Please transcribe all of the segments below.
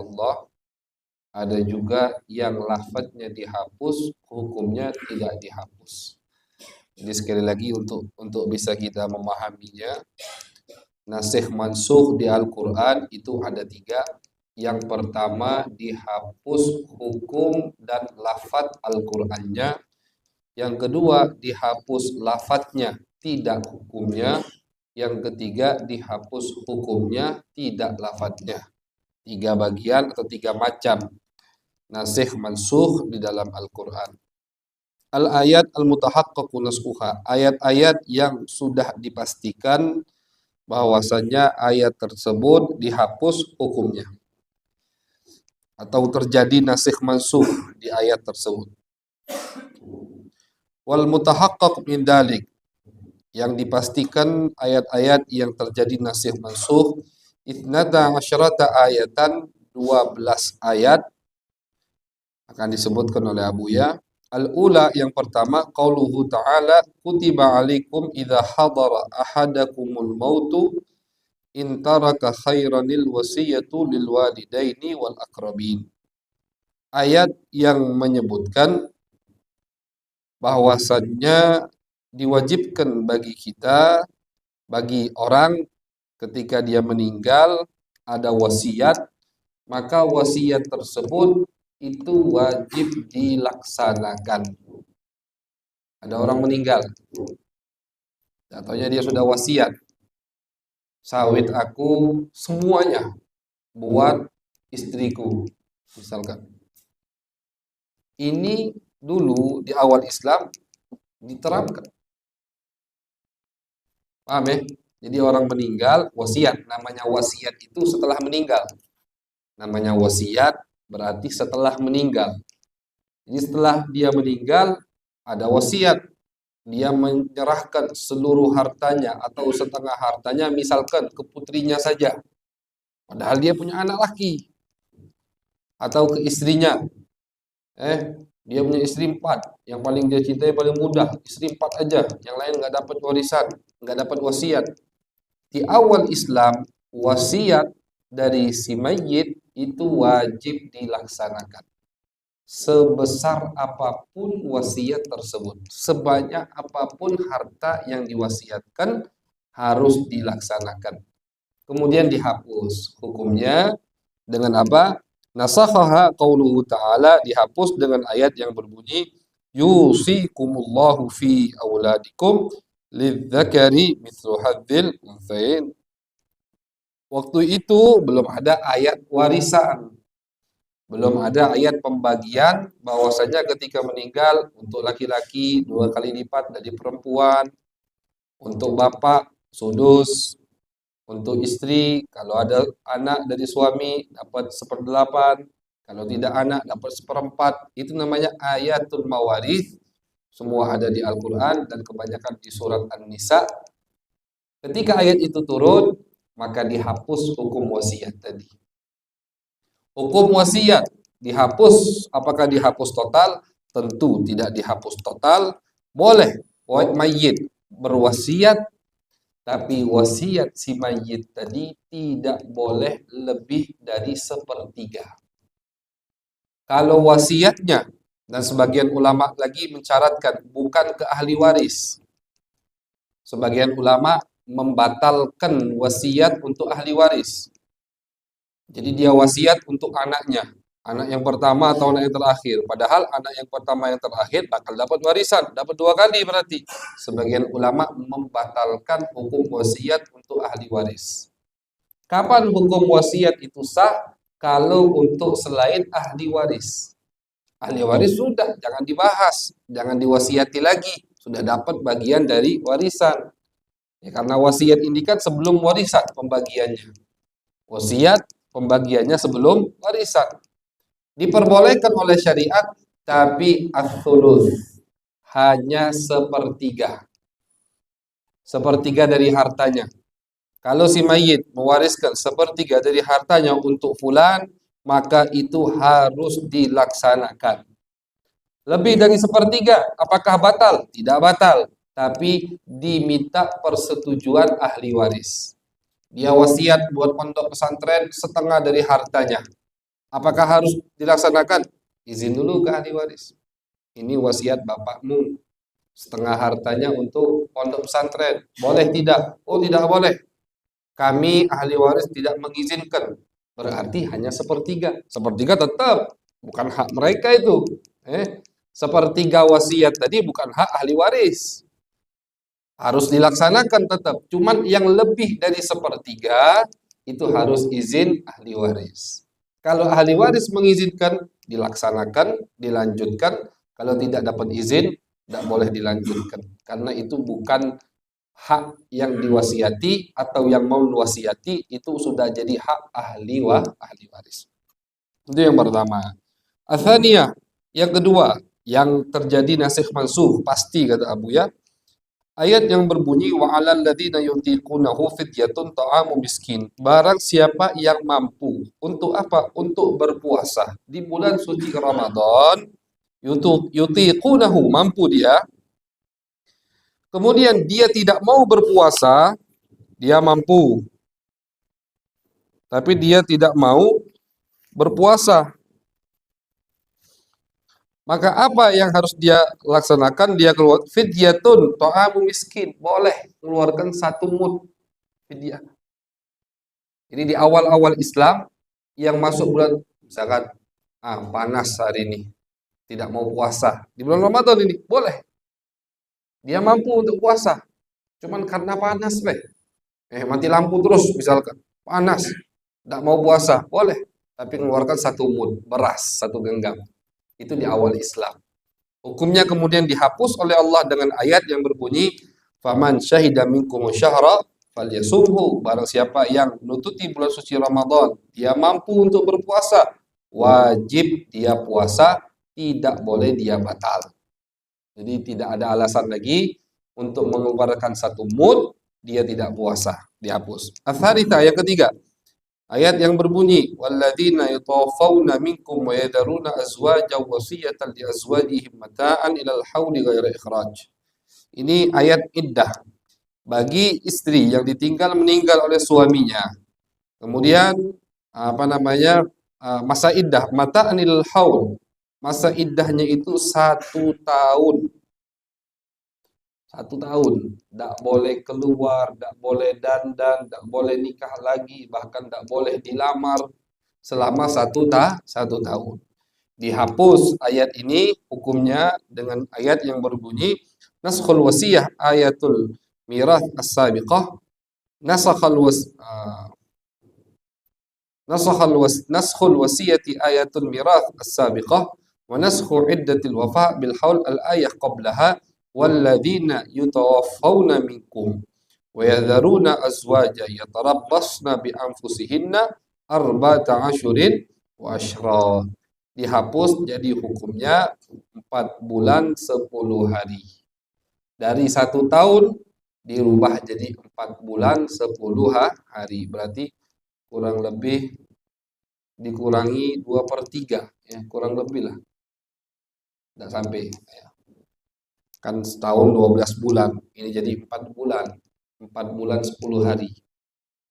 Allah, ada juga yang lafadznya dihapus, hukumnya tidak dihapus. Jadi sekali lagi untuk bisa kita memahaminya, nasikh mansukh di Al-Quran itu ada 3. Yang pertama dihapus hukum dan lafadz Al-Qurannya. Yang kedua dihapus lafadznya, tidak hukumnya. Yang ketiga dihapus hukumnya, tidak lafadznya. 3 bagian atau 3 macam nasikh mansukh di dalam Al-Quran. Al-ayat al-mutahaqqaqu nasquha, ayat-ayat yang sudah dipastikan bahwasanya ayat tersebut dihapus hukumnya atau terjadi nasikh mansukh di ayat tersebut. Wal mutahaqqaq min dalik, yang dipastikan ayat-ayat yang terjadi nasikh mansukh, ithnata asyrata ayatan, 12 ayat akan disebutkan oleh Abuya. Al-ula, yang pertama, qauluhu ta'ala, kutiba alaikum idza hadara ahadakumul mautu in taraka khairanil wasiyatu lil walidaini wal aqrabin. Ayat yang menyebutkan bahwasannya diwajibkan bagi kita, bagi orang ketika dia meninggal ada wasiat, maka wasiat tersebut itu wajib dilaksanakan. Ada orang meninggal, contohnya dia sudah wasiat, sawit aku semuanya buat istriku, misalkan. Ini dulu di awal Islam diterapkan. Paham ya? Jadi orang meninggal, wasiat. Namanya wasiat itu setelah meninggal. Namanya wasiat berarti setelah meninggal. Jadi setelah dia meninggal, ada wasiat. Dia menyerahkan seluruh hartanya atau setengah hartanya misalkan ke putrinya saja. Padahal dia punya anak laki. Atau ke istrinya. Dia punya istri 4. Yang paling dia cintai paling mudah. Istri 4 aja. Yang lain nggak dapat warisan. Nggak dapat wasiat. Di awal Islam, wasiat dari si mayit itu wajib dilaksanakan. Sebesar apapun wasiat tersebut, sebanyak apapun harta yang diwasiatkan harus dilaksanakan. Kemudian dihapus. Hukumnya dengan apa? Nasakhaha qauluhu ta'ala, dihapus dengan ayat yang berbunyi yusikumullahu fi auladikum lidzakari mithlu hadzil unthayain. Waktu itu belum ada ayat warisan, belum ada ayat pembagian bahwasanya ketika meninggal untuk laki-laki 2 kali lipat dari perempuan, untuk bapak sudus, untuk istri kalau ada anak dari suami dapat 1/8, kalau tidak anak dapat 1/4. Itu namanya ayatul mawarith. Semua ada di Al-Quran dan kebanyakan di surat An-Nisa. Ketika ayat itu turun, maka dihapus hukum wasiat tadi. Hukum wasiat dihapus. Apakah dihapus total? Tentu tidak dihapus total. Boleh mayit berwasiat, tapi wasiat si mayit tadi tidak boleh lebih dari 1/3. Kalau wasiatnya, dan sebagian ulama lagi mencaratkan bukan ke ahli waris. Sebagian ulama membatalkan wasiat untuk ahli waris. Jadi dia wasiat untuk anaknya, anak yang pertama atau anak yang terakhir. Padahal anak yang pertama yang terakhir bakal dapat warisan, dapat 2 kali berarti. Sebagian ulama membatalkan hukum wasiat untuk ahli waris. Kapan hukum wasiat itu sah? Kalau untuk selain ahli waris. Ahli waris sudah, jangan dibahas, jangan diwasiati lagi, sudah dapat bagian dari warisan. Ya, karena wasiat ini kan sebelum warisan pembagiannya. Wasiat pembagiannya sebelum warisan. Diperbolehkan oleh syariat, tapi ats-tsuluts, hanya 1/3. 1/3 dari hartanya. Kalau si mayit mewariskan 1/3 dari hartanya untuk fulan, maka itu harus dilaksanakan. Lebih dari 1/3, apakah batal? Tidak batal, tapi diminta persetujuan ahli waris. Dia wasiat buat pondok pesantren setengah dari hartanya. Apakah harus dilaksanakan? Izin dulu ke ahli waris. Ini wasiat bapakmu. Setengah hartanya untuk pondok pesantren. Boleh tidak? Oh, tidak boleh. Kami ahli waris tidak mengizinkan. Berarti hanya sepertiga. Sepertiga tetap bukan hak mereka itu. Sepertiga wasiat tadi bukan hak ahli waris. Harus dilaksanakan tetap. Cuman yang lebih dari sepertiga itu harus izin ahli waris. Kalau ahli waris mengizinkan, dilaksanakan, dilanjutkan. Kalau tidak dapat izin, tidak boleh dilanjutkan. Karena itu bukan hak yang diwasiati atau yang mau diwasiati, itu sudah jadi hak ahli waris. Itu yang pertama. Atsaniyah, yang kedua, yang terjadi nasikh mansuh pasti kata Abu ya. Ayat yang berbunyi wa 'alal ladzina yutiqunahu fidyatun ta'amu miskin. Barang siapa yang mampu untuk apa? Untuk berpuasa di bulan suci Ramadan, yutiqunahu, mampu dia. Kemudian dia tidak mau berpuasa, dia mampu. Tapi dia tidak mau berpuasa. Maka apa yang harus dia laksanakan? Dia keluar fidyatun ta'amu miskin. Boleh mengeluarkan 1 mud fidyah. Ini di awal-awal Islam yang masuk bulan, misalkan panas hari ini, tidak mau puasa di bulan Ramadan ini, boleh. Dia mampu untuk puasa. Cuman karena panas, mati lampu terus misalkan. Panas, tidak mau puasa, boleh. Tapi mengeluarkan 1 mud beras, 1 genggam. Itu di awal Islam. Hukumnya kemudian dihapus oleh Allah dengan ayat yang berbunyi, "Faman syahida minkum syahra falyasumhu." Barang siapa yang menututi bulan suci Ramadan, dia mampu untuk berpuasa, wajib dia puasa, tidak boleh dia batal. Jadi tidak ada alasan lagi untuk mengeluarkan 1 mud, dia tidak puasa, dihapus. Ats-tsalitsah, yang ketiga. Ayat yang berbunyi walladzina yatawaffawna minkum wa yadaruna azwajan wasiyatan li azwajihim mata'an ilal hauli ghaira ikhraj. Ini ayat iddah bagi istri yang ditinggal meninggal oleh suaminya. Kemudian masa iddah mata'an ilal haul. Masa iddahnya itu 1 tahun. 1 tahun, tidak boleh keluar, tidak boleh dandan, tidak boleh nikah lagi, bahkan tidak boleh dilamar selama 1 tahun. Dihapus ayat ini hukumnya dengan ayat yang berbunyi naskhul wasiyah ayatul mirath as-sabiqah, naskhul wasiyati ayatul mirath as-sabiqah wa naskhu iddatil wafa bil haul al-ayah qablaha walladzina yutawaffawna minkum wa yadharuna azwaja yatarabbasna bi anfusihinna arba'ata asyurin wa asyra. Dihapus jadi hukumnya 4 bulan 10 hari. Dari 1 tahun dirubah jadi 4 bulan 10 hari. Berarti kurang lebih dikurangi 2/3 ya, kurang lebih lah. Tidak sampai ya. Kan setahun 12 bulan, ini jadi 4 bulan, 4 bulan 10 hari.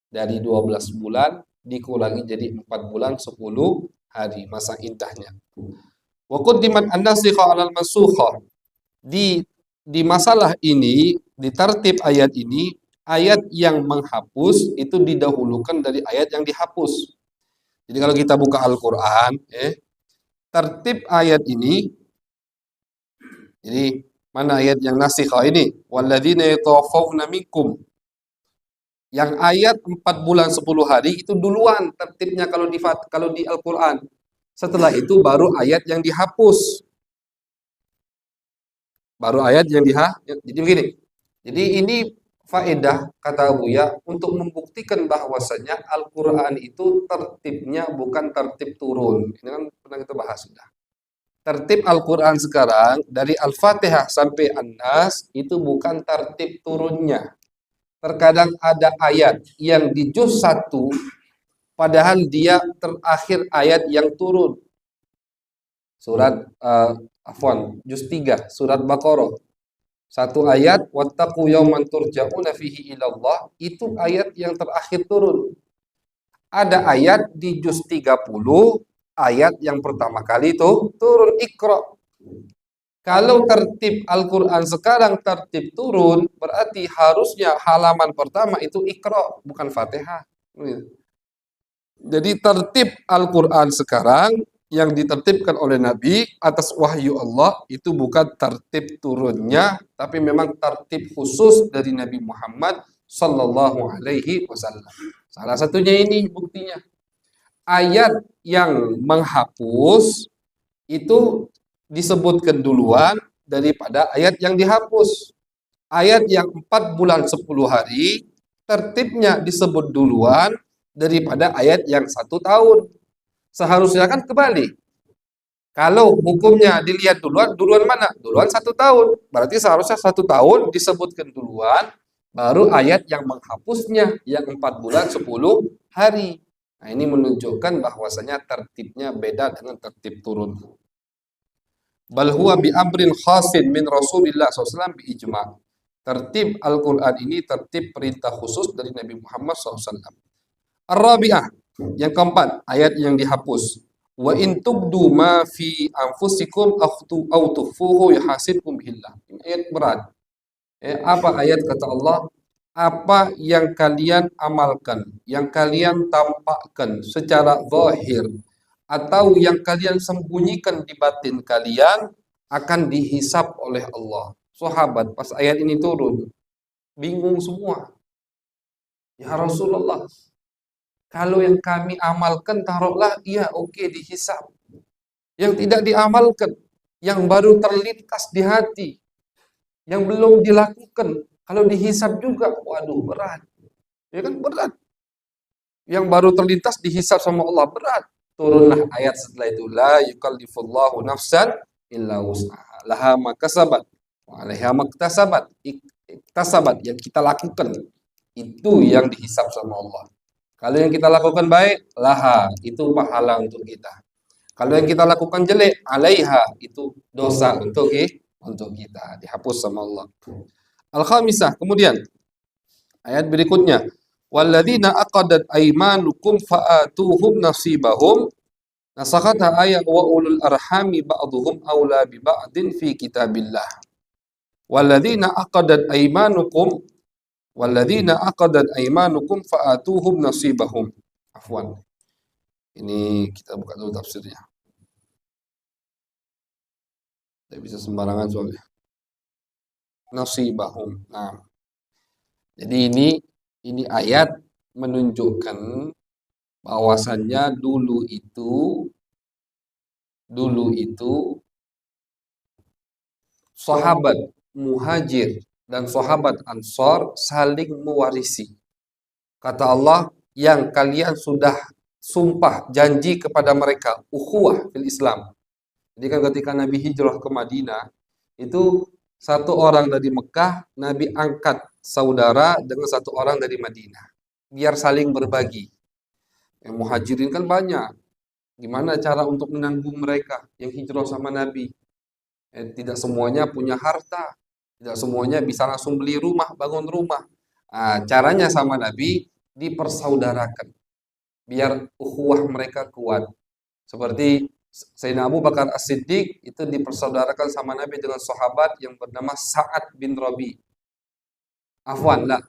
Dari 12 bulan dikurangi jadi 4 bulan 10 hari masa iddahnya. Wa qaddimat an-nasikha 'alal mansukha. Di masalah ini, di tertib ayat ini, ayat yang menghapus itu didahulukan dari ayat yang dihapus. Jadi kalau kita buka Al-Qur'an, tertib ayat ini, jadi mana ayat yang nasikha ini? Walladzina yatawaffawna minkum. Yang ayat 4 bulan 10 hari itu duluan tertibnya kalau di Al-Qur'an. Setelah itu baru ayat yang dihapus. Baru ayat yang jadi begini. Jadi ini faedah kata Buya untuk membuktikan bahwasanya Al-Qur'an itu tertibnya bukan tertib turun. Ini kan pernah kita bahas sudah. Tertib Al-Quran sekarang dari Al-Fatihah sampai An-Nas itu bukan tertib turunnya. Terkadang ada ayat yang di juz 1 padahal dia terakhir ayat yang turun. Surat juz 3 surat Baqarah. 1 ayat wattaqu yawman turja'una fihi ilallah, itu ayat yang terakhir turun. Ada ayat di juz 30 ayat yang pertama kali itu turun Iqra. Kalau tertib Al-Quran sekarang tertib turun, berarti harusnya halaman pertama itu Iqra, bukan Fatihah. Jadi tertib Al-Quran sekarang yang ditertibkan oleh Nabi atas wahyu Allah itu bukan tertib turunnya, tapi memang tertib khusus dari Nabi Muhammad Sallallahu Alaihi Wasallam. Salah satunya ini buktinya. Ayat yang menghapus itu disebutkan duluan daripada ayat yang dihapus. Ayat yang 4 bulan 10 hari tertibnya disebut duluan daripada ayat yang 1 tahun. Seharusnya kan kebalik. Kalau hukumnya dilihat duluan, duluan mana? Duluan 1 tahun. Berarti seharusnya 1 tahun disebutkan duluan, baru ayat yang menghapusnya yang 4 bulan 10 hari. Nah, ini menunjukkan bahwasanya tertibnya beda dengan tertib turun. Bal huwa bi amrin khasin min Rasulillah SAW bi ijma'. Tertib Al-Quran ini tertib perintah khusus dari Nabi Muhammad SAW. Ar-Rabi'ah, yang keempat, ayat yang dihapus. Wa in tubdu ma fi anfusikum aw tukhfuhu yahasibkum bihillah. Ini ayat berat. Apa ayat kata Allah? Apa yang kalian amalkan, yang kalian tampakkan secara zahir, atau yang kalian sembunyikan di batin kalian akan dihisap oleh Allah. Sahabat pas ayat ini turun bingung semua. Ya Rasulullah, kalau yang kami amalkan taruhlah iya oke dihisap. Yang tidak diamalkan, yang baru terlintas di hati, yang belum dilakukan, kalau dihisap juga waduh berat. Ya kan berat. Yang baru terlintas dihisap sama Allah berat. Turunlah ayat setelah itu, la yukallifullahu nafsan illa wus'aha laha ma kasabat wa 'alaiha ma iktasabat. Iktasabat yang kita lakukan itu yang dihisap sama Allah. Kalau yang kita lakukan baik, laha itu pahala untuk kita. Kalau yang kita lakukan jelek, 'alaiha itu dosa untuk kita, dihapus sama Allah. Al-khamisah, kemudian ayat berikutnya, walladzina aqadat aymanukum fa'atuhum nasibahum. Nasakhatha ayat wa ulul arhami ba'duhum aula bi ba'din fi kitabillah. Walladzina aqadat aymanukum fa'atuhum nasibahum. Afwan. Ini kita buka dulu tafsirnya. Tidak bisa sembarangan soalnya. Nasibahum. Nah. Jadi ini ayat menunjukkan bahwasannya dulu itu sahabat Muhajir dan sahabat Ansor saling mewarisi. Kata Allah, yang kalian sudah sumpah janji kepada mereka ukhuwah fil Islam. Jadi kan ketika Nabi hijrah ke Madinah, itu satu orang dari Mekah Nabi angkat saudara dengan satu orang dari Madinah, biar saling berbagi. Yang Muhajirin kan banyak. Gimana cara untuk menanggung mereka yang hijrah sama Nabi? Tidak semuanya punya harta, tidak semuanya bisa langsung beli rumah, bangun rumah. Nah, caranya sama Nabi dipersaudarakan, biar ukhuwah mereka kuat. Seperti Sayyidina Abu Bakar As-Siddiq itu dipersaudarakan sama Nabi dengan sahabat yang bernama Sa'ad bin Rabi.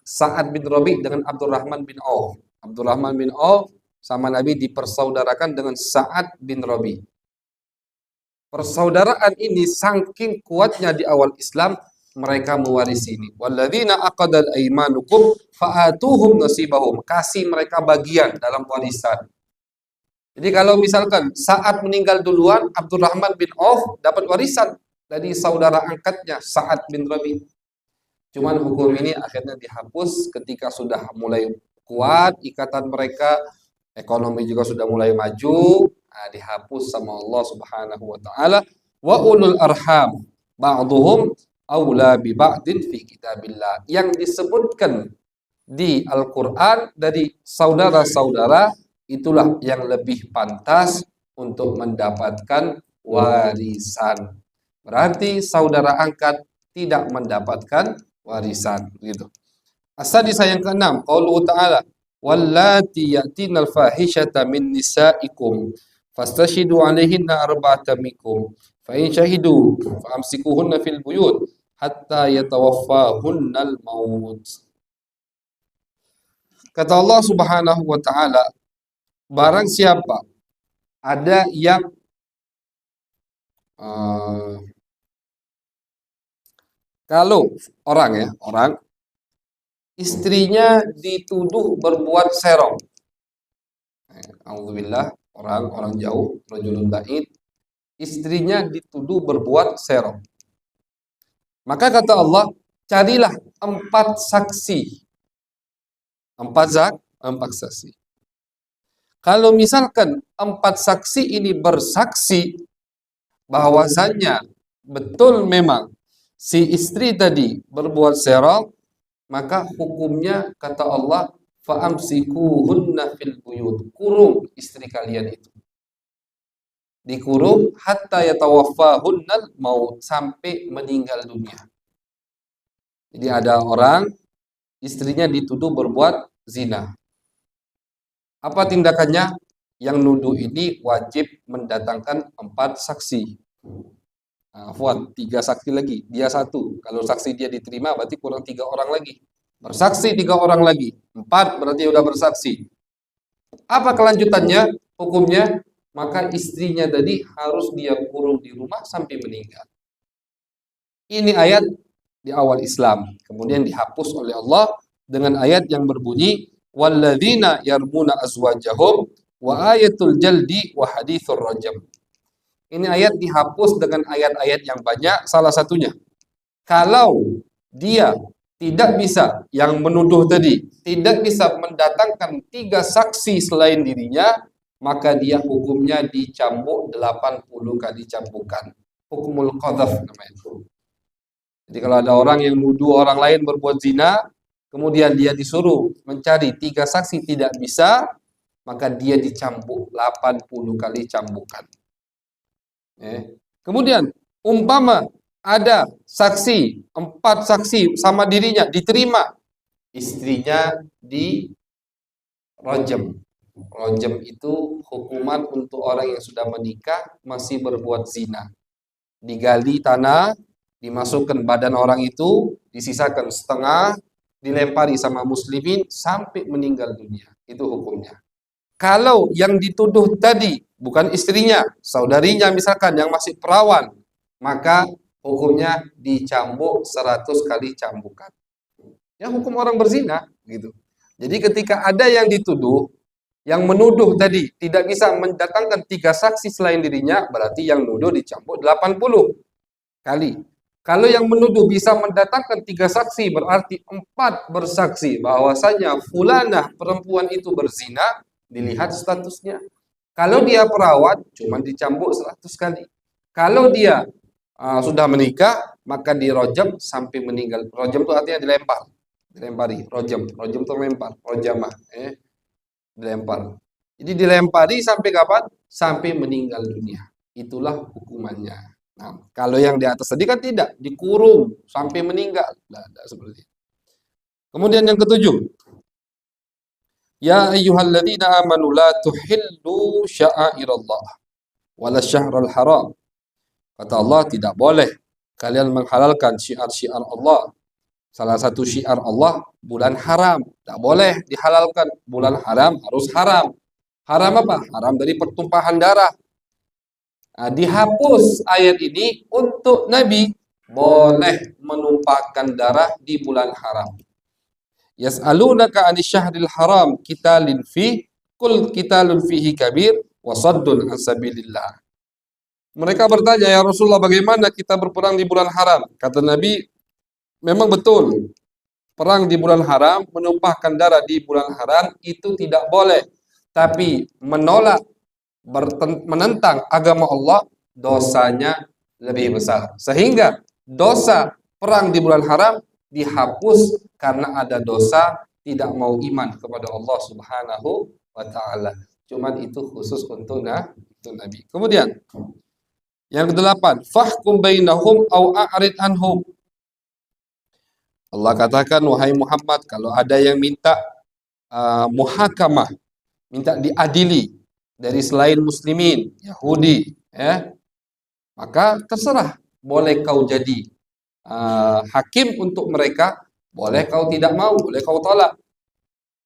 Sa'ad bin Rabi dengan Abdurrahman bin Auf. Abdurrahman bin Auf sama Nabi dipersaudarakan dengan Sa'ad bin Rabi. Persaudaraan ini saking kuatnya di awal Islam, mereka mewarisi ini. Walladzina aqadat aymanukum fa'atuhum nasibahum. Kasih mereka bagian dalam warisan. Jadi kalau misalkan Sa'ad meninggal duluan, Abdurrahman bin Auf dapat warisan dari saudara angkatnya Sa'ad bin Rabi. Cuman hukum ini akhirnya dihapus ketika sudah mulai kuat ikatan mereka, ekonomi juga sudah mulai maju, dihapus sama Allah Subhanahu wa taala. Wa ulul arham ba'dhum aula bi ba'din fi kitabillah. Yang disebutkan di Al-Qur'an dari saudara-saudara itulah yang lebih pantas untuk mendapatkan warisan. Berarti saudara angkat tidak mendapatkan warisan gitu. As-sadisah yang keenam, qaulullah ta'ala wallati ya'tinal fahishata min nisaikum Fastashidu 'alaihinna arba'atan minkum. Fa in syahidu fa amsikuhunna fil buyut hatta yatawaffahunnal maut. Kata Allah Subhanahu wa taala, barang siapa ada yang uh, kalau orang istrinya dituduh berbuat serong. Alhamdulillah, orang jauh, rajulun ba'id, istrinya dituduh berbuat serong. Maka kata Allah, carilah 4 saksi. 4 saksi. Kalau misalkan 4 saksi ini bersaksi bahwasannya betul memang si istri tadi berbuat serong, maka hukumnya kata Allah, fa'amsikuhunna fil buyut, kurung istri kalian itu. Dikurung hatta yatawaffahunnal maut, sampai meninggal dunia. Jadi ada orang istrinya dituduh berbuat zina. Apa tindakannya? Yang nuduh ini wajib mendatangkan 4 saksi. Afwan, 3 saksi lagi. Dia 1. Kalau saksi dia diterima berarti kurang 3 orang lagi. Bersaksi 3 orang lagi. 4 berarti udah bersaksi. Apa kelanjutannya? Hukumnya, maka istrinya tadi harus dia kurung di rumah sampai meninggal. Ini ayat di awal Islam. Kemudian dihapus oleh Allah dengan ayat yang berbunyi, walladzina yarmuna azwajahum wa ayatul jaldi wa hadithur rajam. Ini ayat dihapus dengan ayat-ayat yang banyak, salah satunya, kalau dia tidak bisa, yang menuduh tadi tidak bisa mendatangkan 3 saksi selain dirinya, maka dia hukumnya dicambuk 80 kali cambukan. Hukumul qadhaf namanya itu. Jadi kalau ada orang yang menuduh orang lain berbuat zina, kemudian dia disuruh mencari 3 saksi tidak bisa, maka dia dicambuk 80 kali cambukan. Kemudian umpama ada saksi, 4 saksi sama dirinya diterima, istrinya di rajam. Rajam itu hukuman untuk orang yang sudah menikah masih berbuat zina. Digali tanah, dimasukkan badan orang itu, disisakan setengah, dilempari sama muslimin sampai meninggal dunia. Itu hukumnya. Kalau yang dituduh tadi bukan istrinya, saudarinya misalkan yang masih perawan, maka hukumnya dicambuk 100 kali cambukan. Ya hukum orang berzina gitu. Jadi ketika ada yang dituduh, yang menuduh tadi tidak bisa mendatangkan 3 saksi selain dirinya, berarti yang nuduh dicambuk 80 kali. Kalau yang menuduh bisa mendatangkan 3 saksi, berarti 4 bersaksi bahwasanya fulanah perempuan itu berzina, dilihat statusnya. Kalau dia perawat, cuma dicambuk 100 kali. Kalau dia sudah menikah, maka dirojam sampai meninggal. Rojam itu artinya dilempar. Dilempari, rojam. Rojam itu melempar, rojamah. Dilempar. Jadi dilempari sampai kapan? Sampai meninggal dunia. Itulah hukumannya. Nah, kalau yang di atas tadi kan tidak, dikurung sampai meninggal. Tidak seperti itu. Kemudian yang ketujuh, ya ayyuhalladzina amanu la tuhillu sya'airallah wala syahral haram. Kata Allah, tidak boleh kalian menghalalkan syiar-syiar Allah. Salah satu syiar Allah, bulan haram. Tak boleh dihalalkan. Bulan haram harus haram. Haram apa? Haram dari pertumpahan darah. Nah, dihapus ayat ini untuk Nabi boleh menumpahkan darah di bulan haram. Yas'alunaka 'anis syahril haram qitalin fi qul qitalun fihi kabir wa saddun an sabilillah. Mereka bertanya, ya Rasulullah, bagaimana kita berperang di bulan haram? Kata Nabi, memang betul, perang di bulan haram, menumpahkan darah di bulan haram itu tidak boleh. Tapi menolak, menentang agama Allah, dosanya lebih besar. Sehingga dosa perang di bulan haram dihapus karena ada dosa tidak mau iman kepada Allah Subhanahu wa taala. Cuman itu khusus untuk Nabi. Kemudian yang ke-8, fahkum bainahum au a'rid anhum. Allah katakan, wahai Muhammad, kalau ada yang minta muhakamah, minta diadili, dari selain muslimin, Yahudi, ya, maka terserah, boleh kau jadi hakim untuk mereka, boleh kau tidak mau, boleh kau tolak.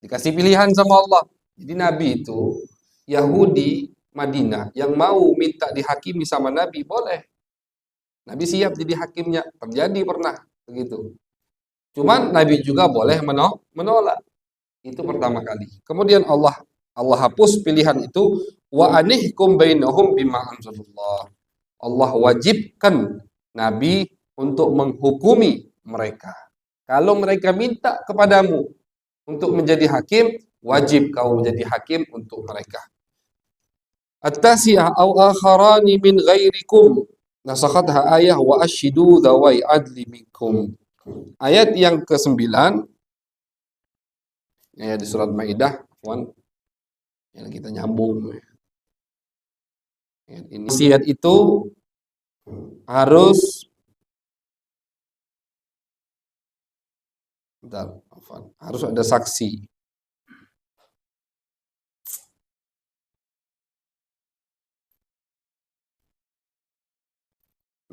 Dikasih pilihan sama Allah. Jadi Nabi itu Yahudi Madinah yang mau minta dihakimi sama Nabi, boleh. Nabi siap jadi hakimnya. Terjadi pernah begitu. Cuman Nabi juga boleh menolak. Itu pertama kali. Kemudian Allah hapus pilihan itu, wa anihkum bainahum bima anzalallah. Allah wajibkan Nabi untuk menghukumi mereka. Kalau mereka minta kepadamu untuk menjadi hakim, wajib kau menjadi hakim untuk mereka. At-tasi'ah aw akharani min ghairikum nasakhatha ayah wa ashidu dhawai adli minkum. Ayat yang ke-9 ya di surat Maidah, yang kita nyambung. Ini wasiat itu harus harus ada saksi.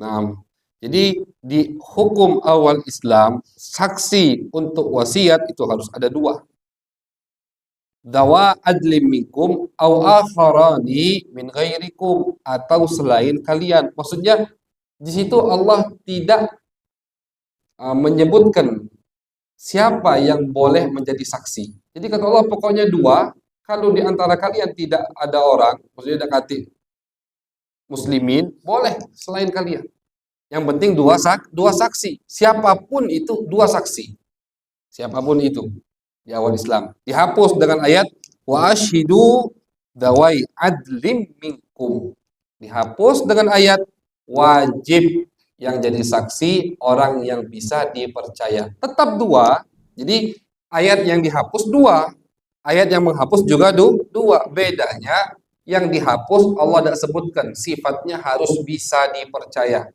Nah, jadi di hukum awal Islam, saksi untuk wasiat itu harus ada dua. Dawa adlim minkum au akharani min ghairikum, atau selain kalian. Maksudnya di situ Allah tidak menyebutkan siapa yang boleh menjadi saksi. Jadi kata Allah pokoknya dua, kalau di antara kalian tidak ada orang, maksudnya dekati muslimin, boleh selain kalian. Yang penting dua saksi. Siapapun itu dua saksi. Siapapun itu di awal Islam. Dihapus dengan ayat wa ashidu dawai adlim minkum. Dihapus dengan ayat wajib yang jadi saksi orang yang bisa dipercaya. Tetap dua. Jadi ayat yang dihapus dua, ayat yang menghapus juga dua. Bedanya yang dihapus Allah tidak sebutkan, sifatnya harus bisa dipercaya.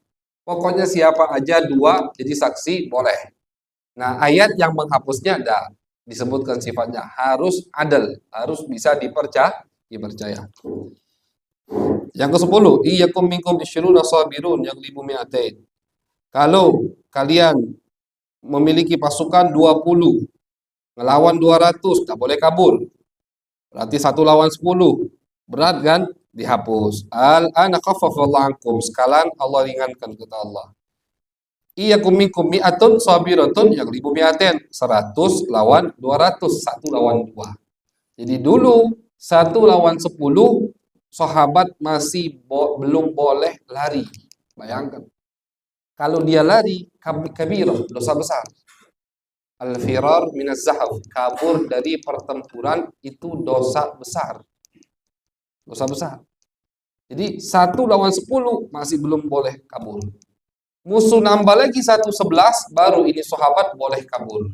Pokoknya siapa aja dua jadi saksi boleh. Nah, ayat yang menghapusnya ada disebutkan sifatnya harus adil, harus bisa dipercaya. Yang ke-10, iyyakum minkum isyruna sabirun yaghlibu mi'atain. Kalau kalian memiliki pasukan 20 ngelawan 200, tak boleh kabur. Berarti 1 lawan 10. Berat kan? Dihapus. Al-ana khaffafallahu ankum. Sekarang Allah ringankan, kata Allah. Iyyakum minkum mi'atun sabiratun yaghlibu mi'atain. 100 lawan 200, 1 lawan 2. Jadi dulu 1 lawan 10 sahabat masih belum boleh lari. Bayangkan. Kalau dia lari, kabirah, dosa besar. Al-firar minaz zahaf, kabur dari pertempuran itu dosa besar. Dosa besar. Jadi 1 lawan 10 masih belum boleh kabur. Musuh nambah lagi 1-11, baru ini sahabat boleh kabur.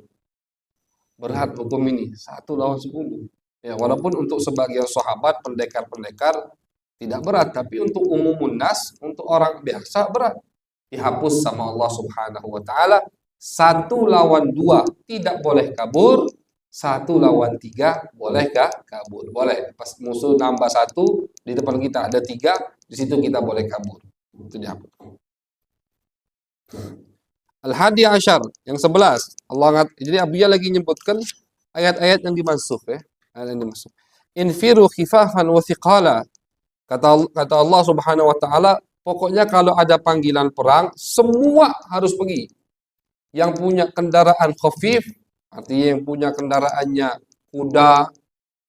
Berat hukum ini, 1 lawan 10. Ya, walaupun untuk sebagian sahabat, pendekar-pendekar tidak berat, tapi untuk umumun nas, untuk orang biasa berat. Dihapus sama Allah Subhanahu wa taala. 1 lawan 2 tidak boleh kabur, 1 lawan 3 bolehkah kabur? Boleh. Pas musuh nambah 1, di depan kita ada 3, di situ kita boleh kabur. Itu dihapus. Al-Hadi Asyar, yang 11. Jadi Abiyah lagi menyebutkan ayat-ayat yang dimasuk ya. Ayat yang dimasuk. Infiru khifafan wa thiqala. Kata Allah Subhanahu wa taala, pokoknya kalau ada panggilan perang, semua harus pergi. Yang punya kendaraan khafif, artinya yang punya kendaraannya kuda,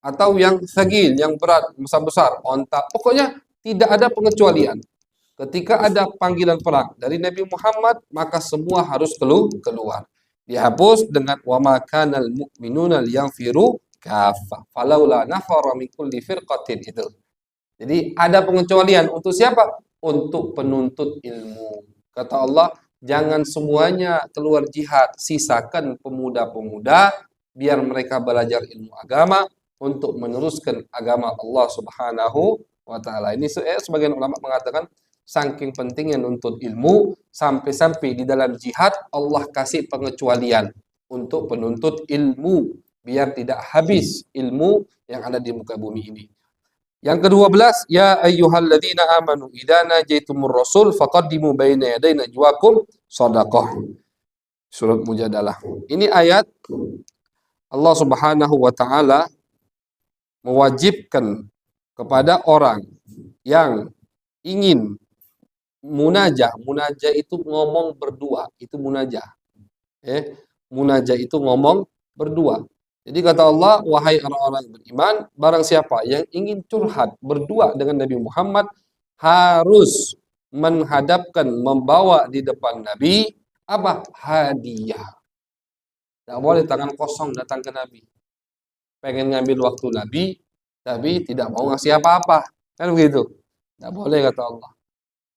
atau yang sagil, yang berat, besar-besar, onta. Pokoknya tidak ada pengecualian. Ketika ada panggilan perang dari Nabi Muhammad, maka semua harus keluar. Dihapus dengan wa ma kanal mu'minuna liyanfiru kaffah. Falaula nafara min kulli firqatin itu. Jadi ada pengecualian untuk siapa? Untuk penuntut ilmu. Kata Allah, jangan semuanya keluar jihad, sisakan pemuda-pemuda biar mereka belajar ilmu agama untuk meneruskan agama Allah Subhanahu wa taala. Ini sebagian ulama mengatakan saking pentingnya nuntut ilmu sampai-sampai di dalam jihad Allah kasih pengecualian untuk penuntut ilmu biar tidak habis ilmu yang ada di muka bumi ini. Yang ke-12, ya ayyuhalladzina amanu idza najaitumur rasul faqaddimu baina yaday najwakum shadaqah. Surat Mujadalah. Ini ayat Allah Subhanahu wa taala mewajibkan kepada orang yang ingin munajah. Munajah itu ngomong berdua, itu munajah. Munajah itu ngomong berdua. Jadi kata Allah, wahai orang-orang beriman, barang siapa yang ingin curhat berdua dengan Nabi Muhammad harus menghadapkan, membawa di depan Nabi apa? Hadiah. Tidak boleh tangan kosong datang ke Nabi. Pengen ngambil waktu Nabi, tapi tidak mau ngasih apa-apa. Kan begitu? Tidak boleh kata Allah.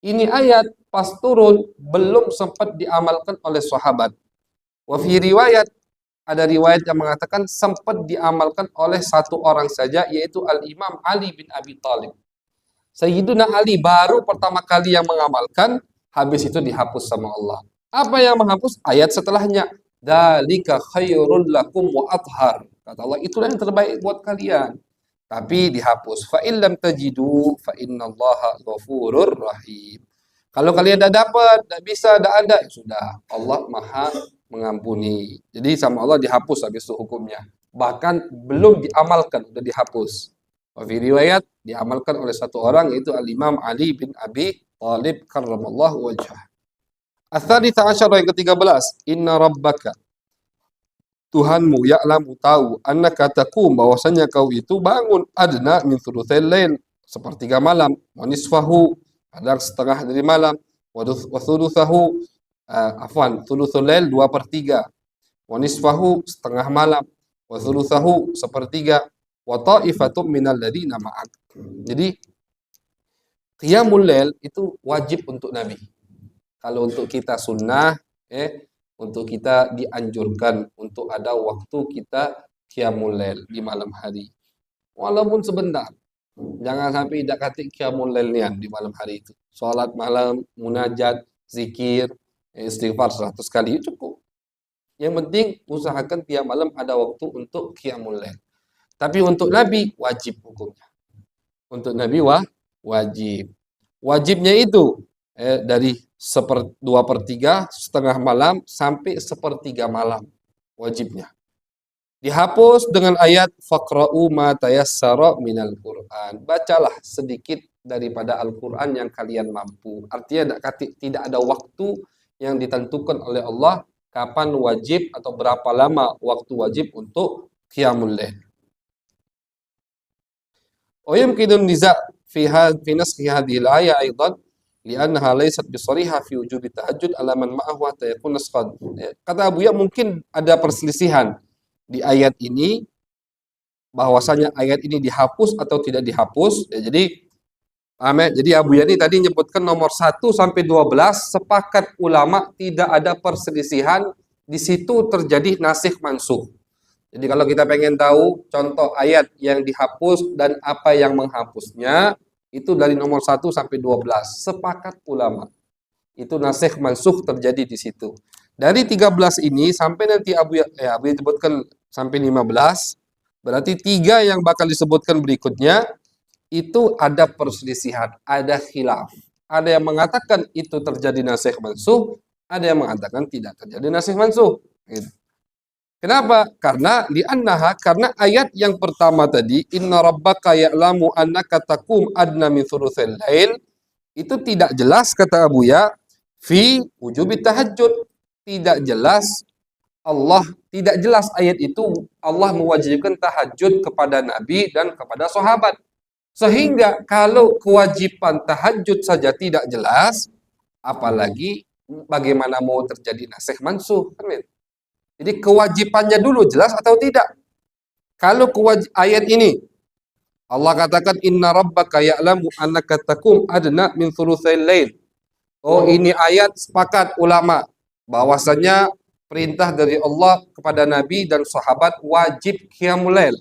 Ini ayat pas turun belum sempat diamalkan oleh sahabat. Wa fi riwayat, ada riwayat yang mengatakan sempat diamalkan oleh satu orang saja, yaitu Al-Imam Ali bin Abi Thalib. Sayyiduna Ali baru pertama kali yang mengamalkan, habis itu dihapus sama Allah. Apa yang menghapus? Ayat setelahnya. Dzalika khairul lakum wa athhar. Kata Allah, itulah yang terbaik buat kalian. Tapi dihapus. Fa illam tajidu fa innallaha ghafurur rahim. Kalau kalian tidak dapat, tidak bisa, tidak ada, ya sudah. Allah Maha mengampuni. Jadi sama Allah dihapus habis itu hukumnya. Bahkan belum diamalkan, sudah dihapus. Wa fi riwayat diamalkan oleh satu orang, yaitu Al-Imam Ali bin Abi Thalib karramallahu wajhah. Ats-tsalitsah asyara, yang ke-13, inna rabbaka, Tuhanmu, ya'lamu, tahu, annaka taqum, bahwasanya kau itu bangun, adna min thulutsail lail, sepertiga malam, wa nisfahu, kadang setengah dari malam, wa thulutsahu, thulutsul lail 2/3, wa nisfahu, setengah malam, wa thulutsahu, sepertiga, wa ta'ifatum minal ladzina ma'ak. Jadi qiyamul lail itu wajib untuk Nabi. Kalau untuk kita sunnah, untuk kita dianjurkan untuk ada waktu kita qiyamul lail di malam hari. Walaupun sebentar. Jangan sampai tidak katik qiyamul lail di malam hari itu. Salat malam, munajat, zikir, istighfar 100 kali cukup. Yang penting usahakan tiap malam ada waktu untuk qiyamul lail. Tapi untuk Nabi wajib hukumnya. Untuk Nabi wajib. Wajibnya itu dari 2/3, setengah malam sampai 1/3 malam wajibnya. Dihapus dengan ayat faqra'u ma tayassara minal Qur'an. Bacalah sedikit daripada Al-Qur'an yang kalian mampu. Artinya tidak ada waktu yang ditentukan oleh Allah kapan wajib atau berapa lama waktu wajib untuk qiyamul lail. Yumkinun niza' fi naskhi hadhihi al-ayah aidan li'annaha laysat bisariha fi wujubi tahajjud ala man ma'ahu hatta yakun nasqad. Kata Abu Ya, mungkin ada perselisihan di ayat ini, bahwasanya ayat ini dihapus atau tidak dihapus. Jadi Abu Ya ini tadi menyebutkan nomor 1 sampai 12 sepakat ulama tidak ada perselisihan, di situ terjadi nasikh mansukh. Jadi kalau kita pengen tahu contoh ayat yang dihapus dan apa yang menghapusnya, itu dari nomor 1 sampai 12 sepakat ulama. Itu nasikh mansukh terjadi di situ. Dari 13 ini sampai nanti Abu Ya sebutkan sampai 15, berarti 3 yang bakal disebutkan berikutnya itu ada perselisihan, ada khilaf. Ada yang mengatakan itu terjadi nasikh mansukh, ada yang mengatakan tidak terjadi nasikh mansukh. Gitu. Kenapa? Karena karena ayat yang pertama tadi, inna rabbaka ya'lamu annaka taqum adna min thulutsail lail, itu tidak jelas kata Abu Ya fi wujubi tahajjud. Tidak jelas tidak jelas ayat itu Allah mewajibkan tahajud kepada Nabi dan kepada sahabat. Sehingga kalau kewajiban tahajud saja tidak jelas, apalagi bagaimana mau terjadi nasikh mansukh, kan? Jadi kewajibannya dulu jelas atau tidak? Kalau ayat ini Allah katakan inna rabbaka ya'lamu annaka taqum adna min thulutsail lail. Ini ayat sepakat ulama bahwasanya perintah dari Allah kepada Nabi dan sahabat wajib qiyamul lail.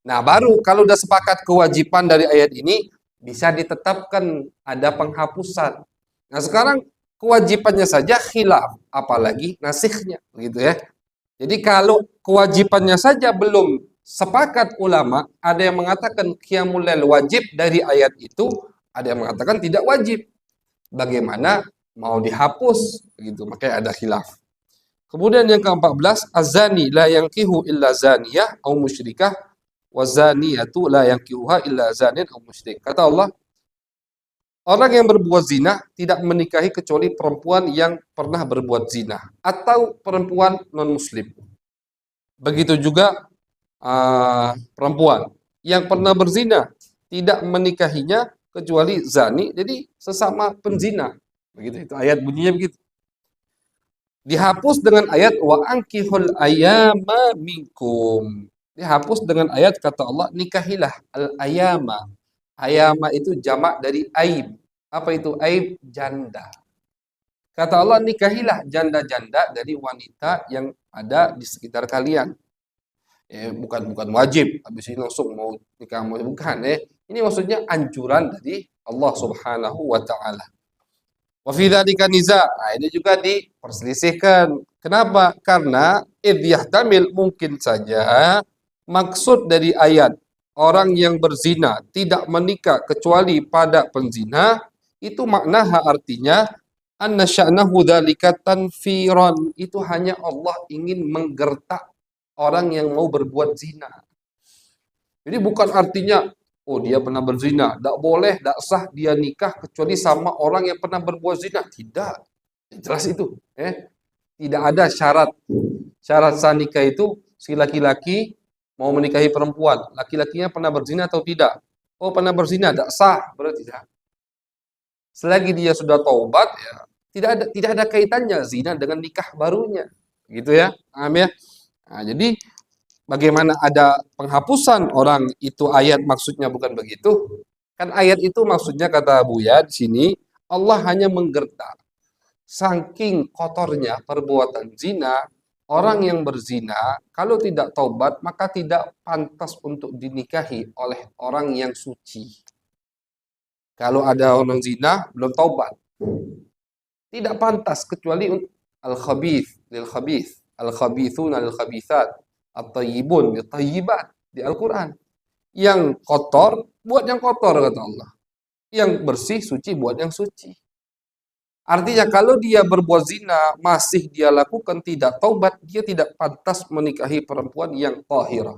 Nah, baru kalau udah sepakat kewajiban dari ayat ini bisa ditetapkan ada penghapusan. Nah, sekarang kewajibannya saja khilaf, apalagi nasikhnya, begitu ya. Jadi kalau kewajibannya saja belum Sepakat ulama, ada yang mengatakan qiyamul lail wajib dari ayat itu, ada yang mengatakan tidak wajib. Bagaimana mau dihapus gitu, makanya ada khilaf. Kemudian yang ke-14, azani la yankihu illa zaniyah au musyrikah wa zaniyatu la yankihuha illa zanin au musyrik. Kata Allah, orang yang berbuat zina tidak menikahi kecuali perempuan yang pernah berbuat zina atau perempuan non-muslim. Begitu juga perempuan yang pernah berzina tidak menikahinya kecuali zani, jadi sesama penzina. Begitu itu ayat bunyinya begitu. Dihapus dengan ayat wa ankihul ayama minkum. Dihapus dengan ayat kata Allah nikahilah al ayama. Ayama itu jamak dari aib. Apa itu aib? Janda. Kata Allah nikahilah janda-janda dari wanita yang ada di sekitar kalian. Bukan wajib. Habis ini langsung mau nikah mau bukan Ini maksudnya anjuran dari Allah Subhanahu wa taala. Wa fi dzalika niza. Nah, ini juga diperselisihkan. Kenapa? Karena idh yahtamil mungkin saja maksud dari ayat orang yang berzina tidak menikah kecuali pada penzina itu maknaha artinya anna sya'nahu dzalika tanfiran. Itu hanya Allah ingin menggertak orang yang mau berbuat zina. Jadi bukan artinya oh dia pernah berzina, tidak boleh, tidak sah dia nikah kecuali sama orang yang pernah berbuat zina. Tidak, jelas itu. Tidak ada syarat. Syarat sah nikah itu si laki-laki mau menikahi perempuan, laki-lakinya pernah berzina atau tidak. Oh pernah berzina, tidak sah, berarti tidak. Selagi dia sudah taubat, ya tidak ada kaitannya zina dengan nikah barunya, gitu ya, paham ya? Nah, jadi bagaimana ada penghapusan orang itu ayat maksudnya bukan begitu? Kan ayat itu maksudnya kata Buya di sini Allah hanya menggertak. Saking kotornya perbuatan zina, orang yang berzina kalau tidak taubat maka tidak pantas untuk dinikahi oleh orang yang suci. Kalau ada orang zina belum taubat, tidak pantas kecuali al-khabith lil khabith, al-khabithuna lil khabithat, at-tayyibun lil tayyibat di Al-Qur'an. Yang kotor buat yang kotor kata Allah. Yang bersih suci buat yang suci. Artinya kalau dia berbuat zina masih dia lakukan tidak taubat, dia tidak pantas menikahi perempuan yang tahirah.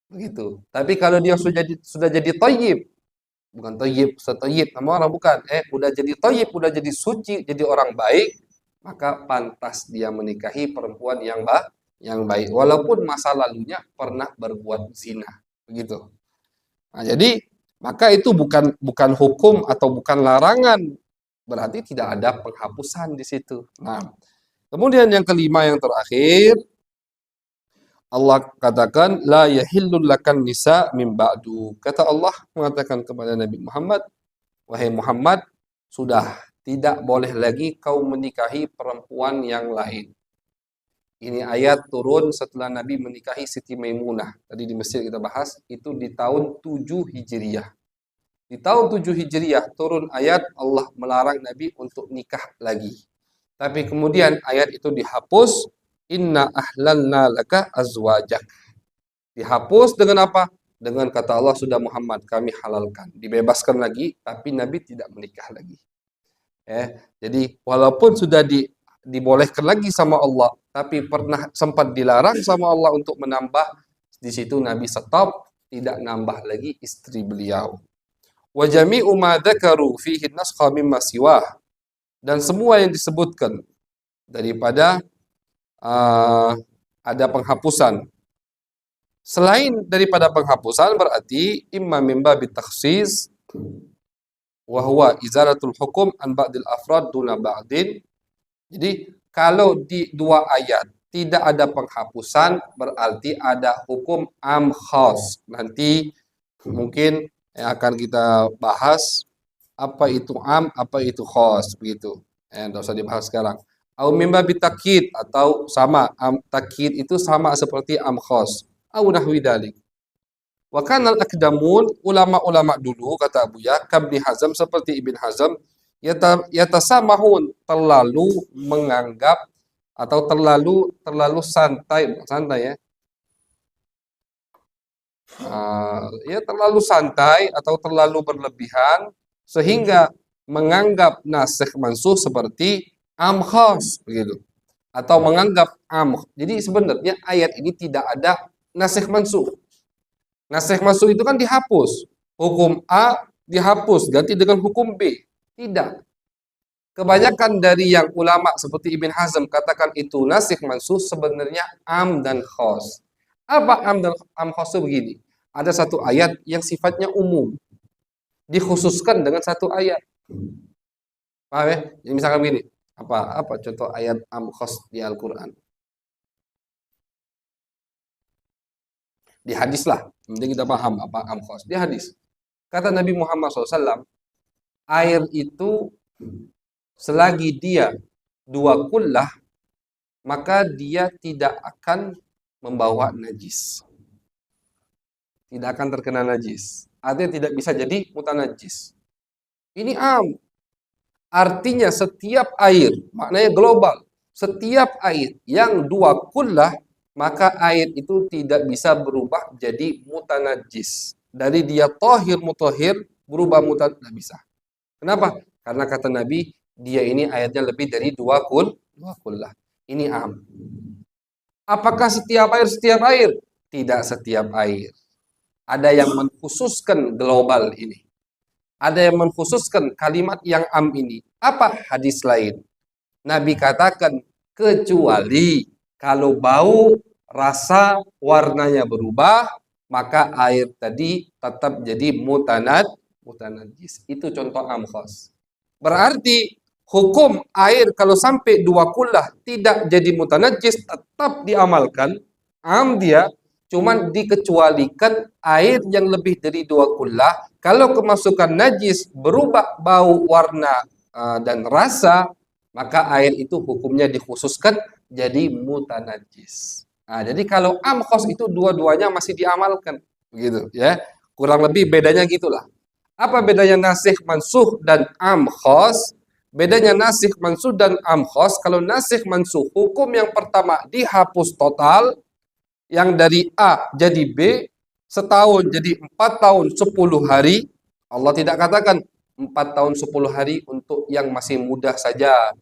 Begitu. Tapi kalau dia sudah jadi thayyib, bukan thayyib setayyib nama orang bukan, udah jadi thayyib, udah jadi suci, jadi orang baik, maka pantas dia menikahi perempuan yang baik walaupun masa lalunya pernah berbuat zina. Begitu. Nah, jadi maka itu bukan hukum atau bukan larangan, berarti tidak ada penghapusan di situ. Nah, kemudian yang kelima yang terakhir Allah katakan la yahillul lakan nisa min ba'du. Kata Allah mengatakan kepada Nabi Muhammad, wahai Muhammad, sudah tidak boleh lagi kau menikahi perempuan yang lain. Ini ayat turun setelah Nabi menikahi Siti Maimunah. Tadi di Mesir kita bahas, itu di tahun 7 Hijriah. Di tahun 7 Hijriah turun ayat Allah melarang Nabi untuk nikah lagi. Tapi kemudian ayat itu dihapus, inna ahlalna laka azwajak. Dihapus dengan apa? Dengan kata Allah sudah Muhammad kami halalkan. Dibebaskan lagi, tapi Nabi tidak menikah lagi. Jadi walaupun sudah dibolehkan lagi sama Allah, tapi pernah sempat dilarang sama Allah untuk menambah, di situ Nabi stop, tidak nambah lagi istri beliau. Wa jami'u ma dzakaru fihi naskha mimma siwah. Dan semua yang disebutkan daripada ada penghapusan. Selain daripada penghapusan berarti imma min babit takhsis wa huwa izalatul hukum an ba'dil afrad duna ba'din. Jadi kalau di dua ayat tidak ada penghapusan berarti ada hukum am khas. Nanti mungkin yang akan kita bahas apa itu am, apa itu khas begitu. Tidak usah dibahas sekarang. Au mimba bitakid atau sama am takid itu sama seperti am khas. Au nahwi dalik. Wa kana al-aqdamun ulama-ulama dulu kata Abuya Kabni Hazm seperti Ibn Hazm yatasamahun terlalu menganggap atau terlalu santai ya. Ya terlalu santai atau terlalu berlebihan sehingga menganggap nasikh mansuh seperti am khas begitu, atau menganggap am. Jadi sebenarnya ayat ini tidak ada nasikh mansuh. Nasikh mansuh itu kan dihapus. Hukum A dihapus ganti dengan hukum B. Tidak. Kebanyakan dari yang ulama seperti Ibn Hazm katakan itu nasikh mansuh sebenarnya am dan khos. Apa am dan am khos itu begini? Ada satu ayat yang sifatnya umum, dikhususkan dengan satu ayat. Paham ya? Jadi misalkan begini, apa contoh ayat am khos di Al-Qur'an? Di hadis lah. Penting kita paham apa am khos. Di hadis. Kata Nabi Muhammad SAW, air itu selagi dia dua kullah, maka dia tidak akan membawa najis. Tidak akan terkena najis. Artinya tidak bisa jadi mutanajis. Ini am. Artinya setiap air, maknanya global. Setiap air yang dua kullah, maka air itu tidak bisa berubah jadi mutanajis. Dari dia tohir mutahhir berubah mutanajis, tidak bisa. Kenapa? Karena kata Nabi, dia ini ayatnya lebih dari dua kullah. Ini am. Apakah setiap air setiap air? Tidak setiap air. Ada yang mengkhususkan global ini. Ada yang mengkhususkan kalimat yang am ini. Apa hadis lain? Nabi katakan, kecuali kalau bau, rasa, warnanya berubah, maka air tadi tetap jadi mutanajis. Itu contoh am khas. Berarti hukum air kalau sampai dua kullah tidak jadi mutanajis tetap diamalkan. Am dia, cuman dikecualikan air yang lebih dari dua kullah. Kalau kemasukan najis berubah bau, warna, dan rasa, maka air itu hukumnya dikhususkan jadi mutanajis. Nah, jadi kalau am khos itu dua-duanya masih diamalkan, begitu ya. Kurang lebih bedanya gitulah. Apa bedanya nasikh mansuh dan am khos? Bedanya nasikh mansuh dan am khos, kalau nasikh mansuh hukum yang pertama dihapus total, yang dari A jadi B, setahun jadi 4 tahun 10 hari. Allah tidak katakan 4 tahun 10 hari untuk yang masih muda saja,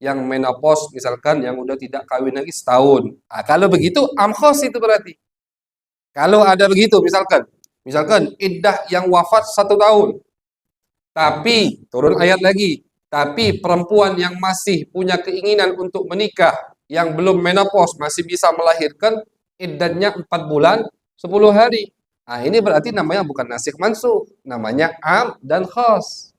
yang menopause misalkan, yang udah tidak kawin lagi setahun. Nah, kalau begitu amkhos itu berarti. Kalau ada begitu misalkan iddah yang wafat 1 tahun, tapi turun ayat lagi, tapi perempuan yang masih punya keinginan untuk menikah, yang belum menopause, masih bisa melahirkan, iddahnya 4 bulan 10 hari. Nah, ini berarti namanya bukan nasikh mansuh, namanya am dan khas.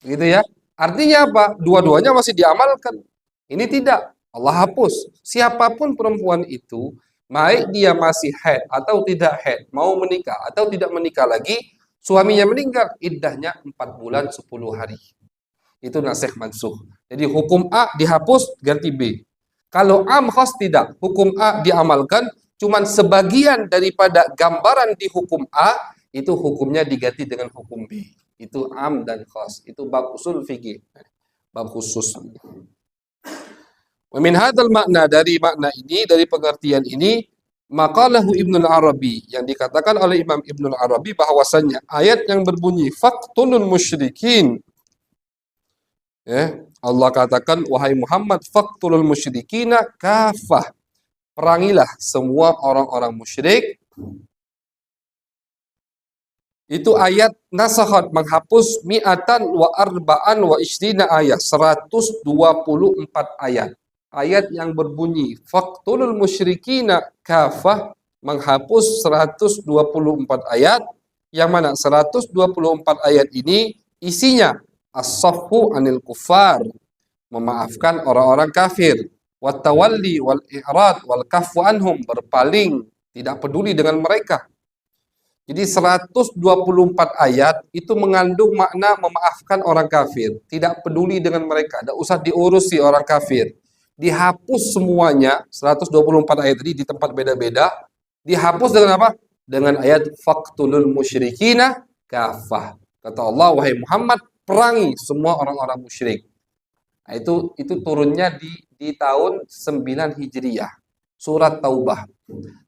Gitu ya. Artinya apa? Dua-duanya masih diamalkan. Ini tidak. Allah hapus. Siapapun perempuan itu, baik dia masih haid atau tidak haid, mau menikah atau tidak menikah lagi, suaminya meninggal, iddahnya 4 bulan 10 hari. Itu nasikh mansuh. Jadi hukum A dihapus, ganti B. Kalau am khas tidak, hukum A diamalkan, cuman sebagian daripada gambaran di hukum A itu hukumnya diganti dengan hukum B. Itu am dan khas. Itu bab usul fikih. Bab khusus. Wa min hadzal makna, dari makna ini, dari pengertian ini, maqalahu Ibnu Arabi, yang dikatakan oleh Imam Ibnu Arabi bahwasanya ayat yang berbunyi faqtulul musyrikin, ya, Allah katakan wahai Muhammad faqtulul musyrikina kafah, perangilah semua orang-orang musyrik. Itu ayat nasakhat, menghapus mi'atan wa arba'an wa ishrina ayat, 124 ayat. Ayat yang berbunyi faqtulul musyrikina kafah menghapus 124 ayat, yang mana 124 ayat ini isinya as-safhu anil kufar, memaafkan orang-orang kafir, wat tawalli wal i'rad wal kaffu anhum, berpaling, tidak peduli dengan mereka. Jadi 124 ayat itu mengandung makna memaafkan orang kafir, tidak peduli dengan mereka, tidak usah diurusi orang kafir. Dihapus semuanya, 124 ayat tadi di tempat beda-beda, dihapus dengan apa? Dengan ayat faqtulul musyrikina kafah. Kata Allah, wahai Muhammad, perangi semua orang-orang musyrik. Nah, itu turunnya di tahun 9 Hijriah, surat Taubah.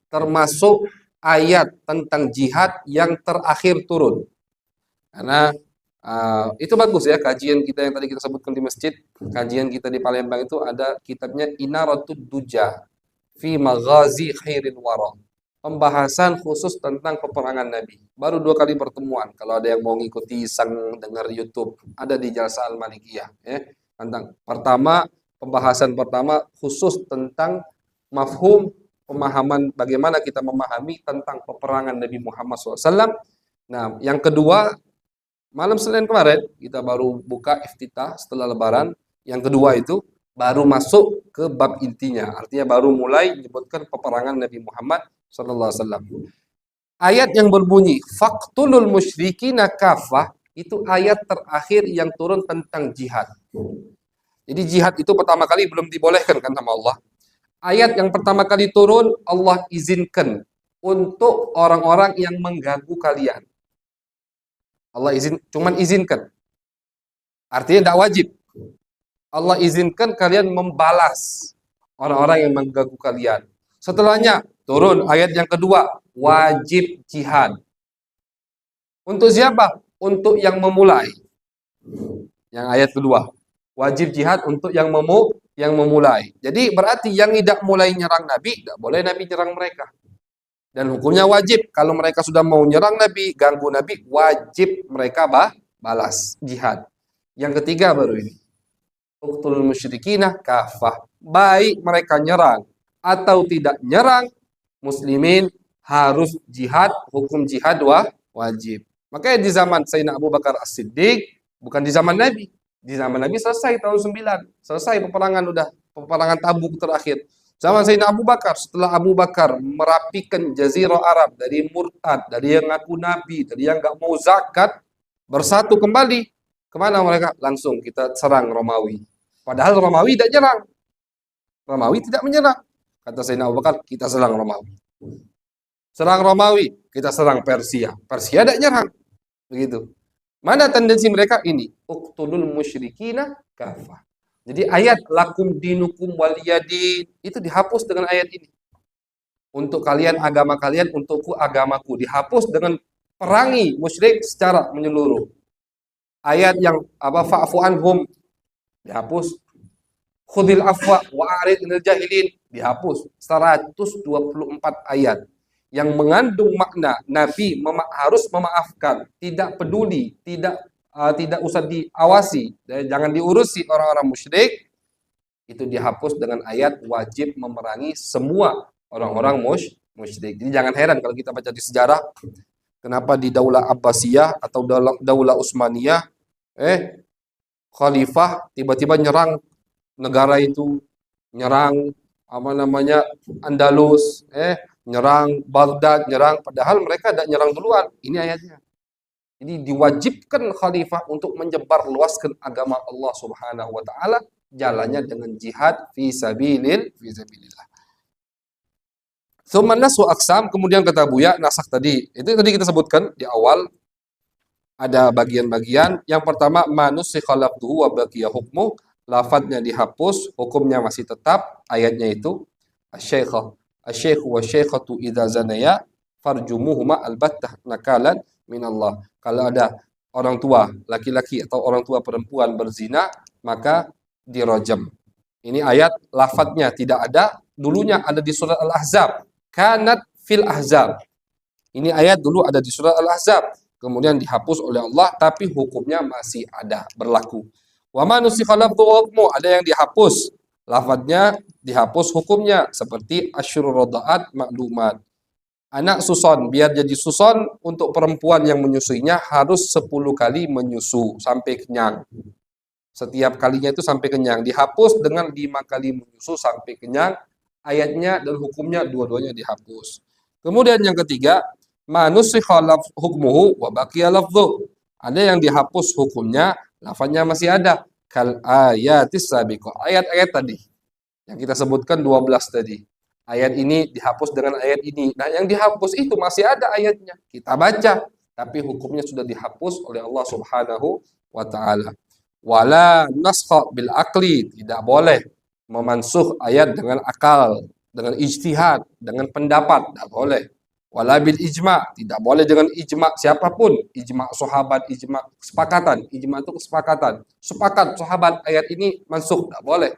Termasuk ayat tentang jihad yang terakhir turun. Karena itu bagus ya, kajian kita yang tadi kita sebutkan di masjid, kajian kita di Palembang itu ada kitabnya Inaratud Duja fi Maghazi Khairil Wara. Pembahasan khusus tentang peperangan Nabi. Baru 2 kali pertemuan. Kalau ada yang mau ngikuti sang dengar YouTube, ada di Jalsa Al-Malikiyah. Tentang pembahasan pertama khusus tentang mafhum, pemahaman bagaimana kita memahami tentang peperangan Nabi Muhammad SAW. Nah, yang kedua, malam Senin kemarin kita baru buka iftitah setelah Lebaran. Yang kedua itu baru masuk ke bab intinya, artinya baru mulai menyebutkan peperangan Nabi Muhammad sallallahu alaihi wasallam. Ayat yang berbunyi faqtulul musyrikina kafah itu ayat terakhir yang turun tentang jihad. Jadi jihad itu pertama kali belum dibolehkan kan sama Allah. Ayat yang pertama kali turun Allah izinkan untuk orang-orang yang mengganggu kalian. Allah cuman izinkan. Artinya tidak wajib. Allah izinkan kalian membalas orang-orang yang mengganggu kalian. Setelahnya turun ayat yang kedua, wajib jihad. Untuk siapa? Untuk yang memulai. Yang ayat kedua, wajib jihad untuk yang memulai. Jadi berarti yang tidak mulai nyerang Nabi, tidak boleh Nabi nyerang mereka. Dan hukumnya wajib. Kalau mereka sudah mau nyerang Nabi, ganggu Nabi, wajib mereka balas jihad. Yang ketiga baru ini. Uqtul musyrikina kafah. Baik mereka nyerang atau tidak nyerang, muslimin harus jihad, hukum jihad wajib. Makanya di zaman Sayyidina Abu Bakar As-Siddiq, bukan di zaman Nabi. Di zaman Nabi selesai tahun 9. Selesai peperangan Tabuk terakhir. Zaman Sayyidina Abu Bakar, setelah Abu Bakar merapikan Jazirah Arab dari murtad, dari yang ngaku Nabi, dari yang nggak mau zakat, bersatu kembali. Kemana mereka? Langsung kita serang Romawi. Padahal Romawi tidak nyerang. Romawi tidak menyerang. Kata Sayyidina Abu Bakar, kita serang Romawi. Serang Romawi, kita serang Persia. Persia tidak nyerang. Begitu. Mana tendensi mereka ini? Uqtulul musyrikina kafah. Jadi ayat lakum dinukum waliyadin itu dihapus dengan ayat ini. Untuk kalian agama kalian, untukku agamaku. Dihapus dengan perangi musyrik secara menyeluruh. Ayat yang fa'fu anhum dihapus. Khudil afwa wa arid anil jahilin dihapus. 124 ayat yang mengandung makna Nabi harus memaafkan, tidak peduli, tidak usah diawasi, jangan diurusi orang-orang musyrik, itu dihapus dengan ayat wajib memerangi semua orang-orang musyrik. Jadi jangan heran kalau kita baca di sejarah, kenapa di Daulah Abbasiyah atau Daulah Utsmaniyah, khalifah tiba-tiba nyerang negara itu, nyerang Andalus, nyerang Baghdad, padahal mereka tidak nyerang duluan. Ini ayatnya. Jadi diwajibkan khalifah untuk menyebar luaskan agama Allah Subhanahu wa taala, jalannya dengan jihad fi sabilillah. Tsumma nasu aqsam, kemudian kata Buya nasak tadi. Itu tadi kita sebutkan di awal ada bagian-bagian. Yang pertama manusikha lafdhuhu wa baqiya hukmu, lafadznya dihapus, hukumnya masih tetap. Ayatnya itu asy-syaikhu wa syaikhatu idza zanaya farjumuhuma albattah nakalan minallah. Kalau ada orang tua laki-laki atau orang tua perempuan berzina, maka dirajam. Ini ayat lafadznya tidak ada, dulunya ada di surat Al-Ahzab. Kanat fil Ahzab. Ini ayat dulu ada di surat Al-Ahzab, kemudian dihapus oleh Allah, tapi hukumnya masih ada, berlaku. Wa ma nusikha lafdhuhu hukmu, ada yang dihapus, lafadznya dihapus hukumnya, seperti asyurur rada'at maklumat. Anak suson, biar jadi suson untuk perempuan yang menyusuinya harus 10 kali menyusu sampai kenyang. Setiap kalinya itu sampai kenyang. Dihapus dengan 5 kali menyusu sampai kenyang. Ayatnya dan hukumnya dua-duanya dihapus. Kemudian yang ketiga, manusikha hukmuhu wa baqiya lafdhu. Ada yang dihapus hukumnya, lafaznya masih ada. Kal ayatis sabiqah. Ayat-ayat tadi yang kita sebutkan 12 tadi. Ayat ini dihapus dengan ayat ini. Nah, yang dihapus itu masih ada ayatnya. Kita baca, tapi hukumnya sudah dihapus oleh Allah Subhanahu wa taala. Wala naskha bil aqli, tidak boleh memansuh ayat dengan akal, dengan ijtihad, dengan pendapat, tidak boleh. Wala bil ijma, tidak boleh dengan ijma siapapun, ijma sahabat, ijma kesepakatan, ijma itu kesepakatan. Sepakat sahabat ayat ini mansukh, tidak boleh.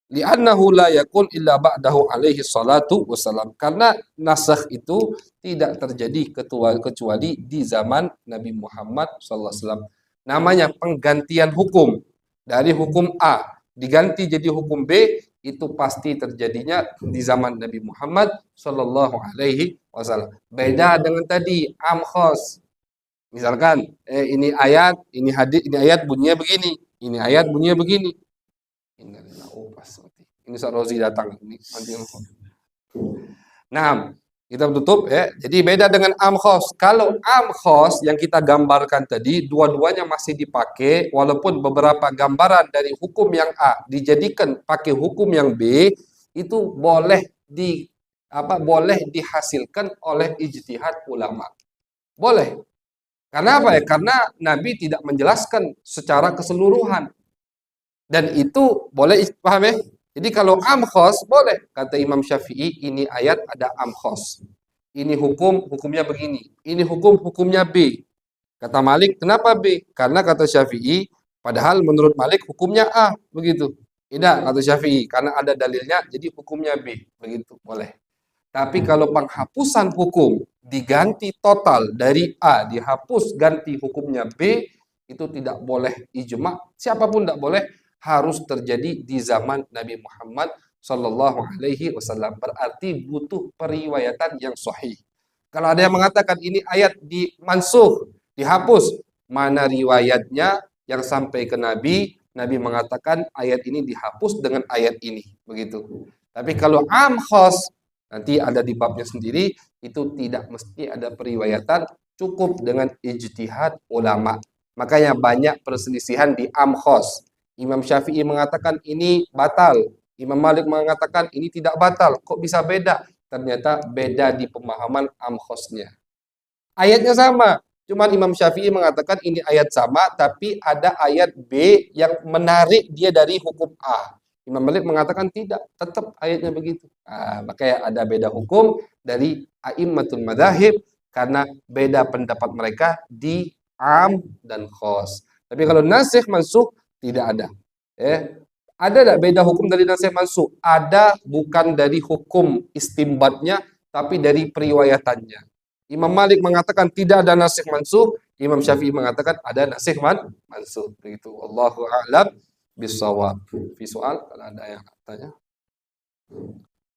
Li'annahu la yakun illa ba'dahu alaihi salatu wassalam. Karena nasakh itu tidak terjadi kecuali di zaman Nabi Muhammad SAW. Namanya penggantian hukum. Dari hukum A diganti jadi hukum B, itu pasti terjadinya di zaman Nabi Muhammad Sallallahu Alaihi Wasallam. Beda dengan tadi am khos. Misalkan ini ayat, ini hadis, ini ayat bunyinya begini, ini ayat bunyinya begini. Oh, pas. Ini Ustaz Rozi datang. Ini nanti. Nah, kita tutup ya. Jadi beda dengan amkhos. Kalau amkhos yang kita gambarkan tadi, dua-duanya masih dipakai, walaupun beberapa gambaran dari hukum yang A dijadikan pakai hukum yang B, itu boleh boleh dihasilkan oleh ijtihad ulama. Boleh. Karena apa ya? Karena Nabi tidak menjelaskan secara keseluruhan. Dan itu boleh paham ya? Jadi kalau amkhos boleh, kata Imam Syafi'i, ini ayat ada amkhos. Ini hukum, hukumnya begini. Ini hukum, hukumnya B. Kata Malik, kenapa B? Karena kata Syafi'i, padahal menurut Malik hukumnya A, begitu. Tidak, kata Syafi'i, karena ada dalilnya, jadi hukumnya B, begitu, boleh. Tapi kalau penghapusan hukum diganti total dari A, dihapus ganti hukumnya B, itu tidak boleh ijma, siapapun tidak boleh, harus terjadi di zaman Nabi Muhammad Sallallahu Alaihi Wasallam. Berarti butuh periwayatan yang sahih. Kalau ada yang mengatakan ini ayat dimansuh, dihapus, mana riwayatnya yang sampai ke Nabi? Nabi mengatakan ayat ini dihapus dengan ayat ini, begitu. Tapi kalau am khos, nanti ada di babnya sendiri, itu tidak mesti ada periwayatan, cukup dengan ijtihad ulama. Makanya banyak perselisihan di am khos. Imam Syafi'i mengatakan ini batal. Imam Malik mengatakan ini tidak batal. Kok bisa beda? Ternyata beda di pemahaman amkhosnya. Ayatnya sama. Cuman Imam Syafi'i mengatakan ini ayat sama, tapi ada ayat B yang menarik dia dari hukum A. Imam Malik mengatakan tidak, tetap ayatnya begitu. Makanya ada beda hukum dari a'immatul madzahib karena beda pendapat mereka di am dan khos. Tapi kalau nasikh mansukh tidak ada. Ada tidak beda hukum dari nasikh mansukh? Ada, bukan dari hukum istimbatnya, tapi dari periwayatannya. Imam Malik mengatakan tidak ada nasikh mansukh, Imam Syafi'i mengatakan ada nasikh mansukh. Begitu. Wallahu a'lam bishawab. Fi soal, kalau ada yang tanya.